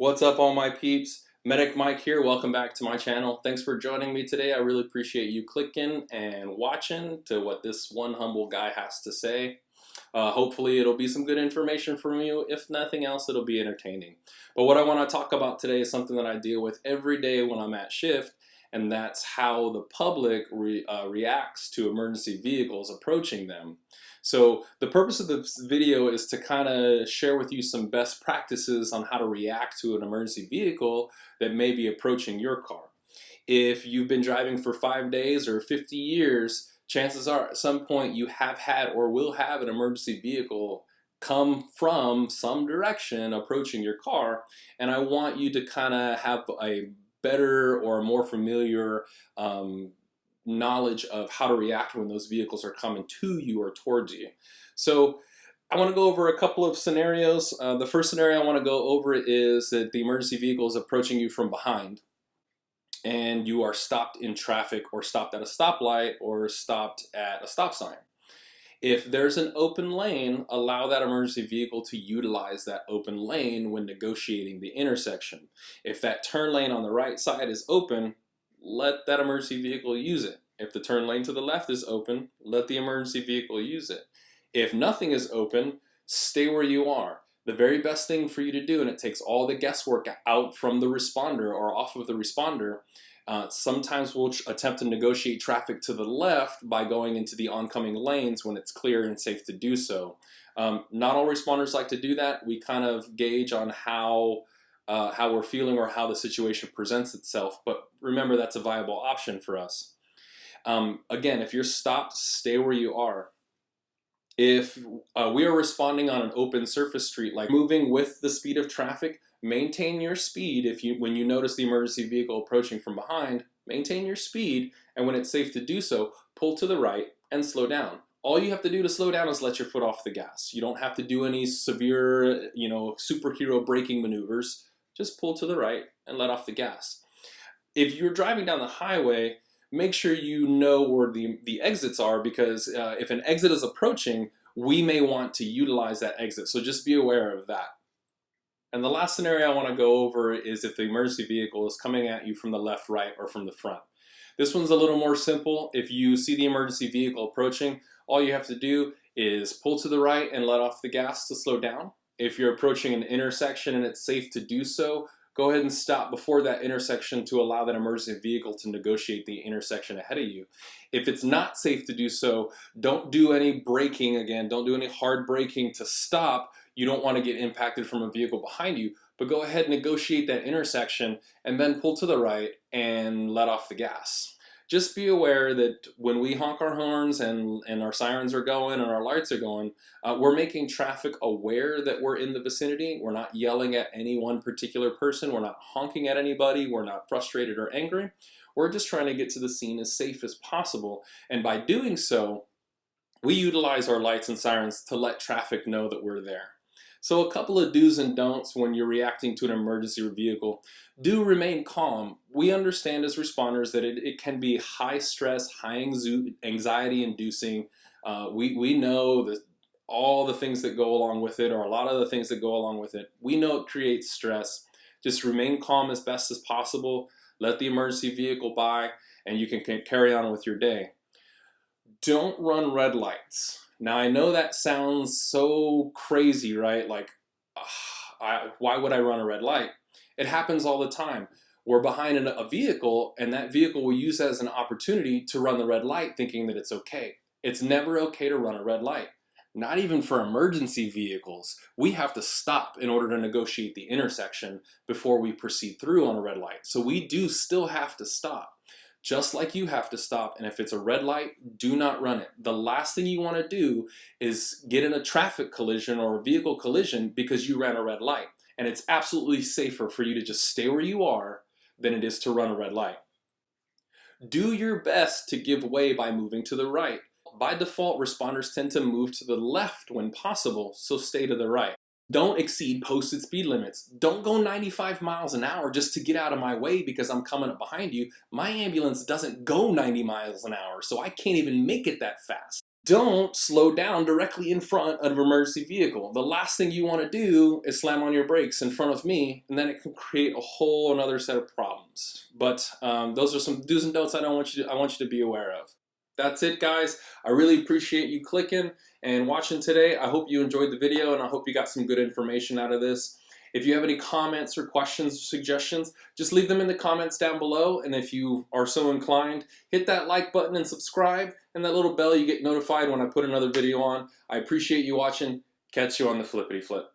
What's up, all my peeps? Medic Mike here. Welcome back to my channel. Thanks for joining me today. I really appreciate you clicking and watching to what this one humble guy has to say. Hopefully it'll be some good information from you. If nothing else, it'll be entertaining. But what I want to talk about today is something that I deal with every day when I'm at shift, and that's how the public reacts to emergency vehicles approaching them. So the purpose of this video is to kind of share with you some best practices on how to react to an emergency vehicle that may be approaching your car. If you've been driving for 5 days or 50 years, chances are at some point you have had or will have an emergency vehicle come from some direction approaching your car, and I want you to kind of have a better or more familiar knowledge of how to react when those vehicles are coming to you or towards you. So I want to go over a couple of scenarios. The first scenario I want to go over is that the emergency vehicle is approaching you from behind and you are stopped in traffic or stopped at a stoplight or stopped at a stop sign. If there's an open lane, allow that emergency vehicle to utilize that open lane when negotiating the intersection. If that turn lane on the right side is open, let that emergency vehicle use it. If the turn lane to the left is open, let the emergency vehicle use it. If nothing is open, stay where you are. The very best thing for you to do, and it takes all the guesswork out from the responder or off of the responder, sometimes we'll attempt to negotiate traffic to the left by going into the oncoming lanes when it's clear and safe to do so. Not all responders like to do that. We kind of gauge on how we're feeling or how the situation presents itself, but remember that's a viable option for us. Again, if you're stopped, stay where you are. If we are responding on an open surface street, like moving with the speed of traffic, maintain your speed. When you notice the emergency vehicle approaching from behind, maintain your speed, and when it's safe to do so, pull to the right and slow down. All you have to do to slow down is let your foot off the gas. You don't have to do any severe, superhero braking maneuvers. Just pull to the right and let off the gas. If you're driving down the highway, make sure you know where the exits are, because if an exit is approaching, we may want to utilize that exit. So just be aware of that. And the last scenario I want to go over is if the emergency vehicle is coming at you from the left, right, or from the front. This one's a little more simple. If you see the emergency vehicle approaching, all you have to do is pull to the right and let off the gas to slow down. If you're approaching an intersection and it's safe to do so, go ahead and stop before that intersection to allow that emergency vehicle to negotiate the intersection ahead of you. If it's not safe to do so, don't do any braking. Again, don't do any hard braking to stop. You don't want to get impacted from a vehicle behind you, but go ahead and negotiate that intersection and then pull to the right and let off the gas. Just be aware that when we honk our horns and our sirens are going and our lights are going, we're making traffic aware that we're in the vicinity. We're not yelling at any one particular person. We're not honking at anybody. We're not frustrated or angry. We're just trying to get to the scene as safe as possible. And by doing so, we utilize our lights and sirens to let traffic know that we're there. So a couple of do's and don'ts when you're reacting to an emergency vehicle. Do remain calm. We understand as responders that it can be high stress, high anxiety inducing. We know that all the things that go along with it, or a lot of the things that go along with it, we know it creates stress. Just remain calm as best as possible. Let the emergency vehicle by, and you can carry on with your day. Don't run red lights. Now I know that sounds so crazy, right? Like, why would I run a red light? It happens all the time. We're behind a vehicle, and that vehicle will use that as an opportunity to run the red light thinking that it's okay. It's never okay to run a red light. Not even for emergency vehicles. We have to stop in order to negotiate the intersection before we proceed through on a red light. So we do still have to stop. Just like you have to stop, and if it's a red light, do not run it. The last thing you want to do is get in a traffic collision or a vehicle collision because you ran a red light. And it's absolutely safer for you to just stay where you are than it is to run a red light. Do your best to give way by moving to the right. By default, responders tend to move to the left when possible, so stay to the right. Don't exceed posted speed limits. Don't go 95 miles an hour just to get out of my way because I'm coming up behind you. My ambulance doesn't go 90 miles an hour, so I can't even make it that fast. don't slow down directly in front of an emergency vehicle. The last thing you want to do is slam on your brakes in front of me, and then it can create a whole another set of problems. But those are some do's and don'ts I want you to be aware of. That's it, guys. I really appreciate you clicking and watching today. I hope you enjoyed the video, and I hope you got some good information out of this. If you have any comments or questions or suggestions, just leave them in the comments down below. And if you are so inclined, hit that like button and subscribe, and that little bell, you get notified when I put another video on. I appreciate you watching. Catch you on the flippity flip.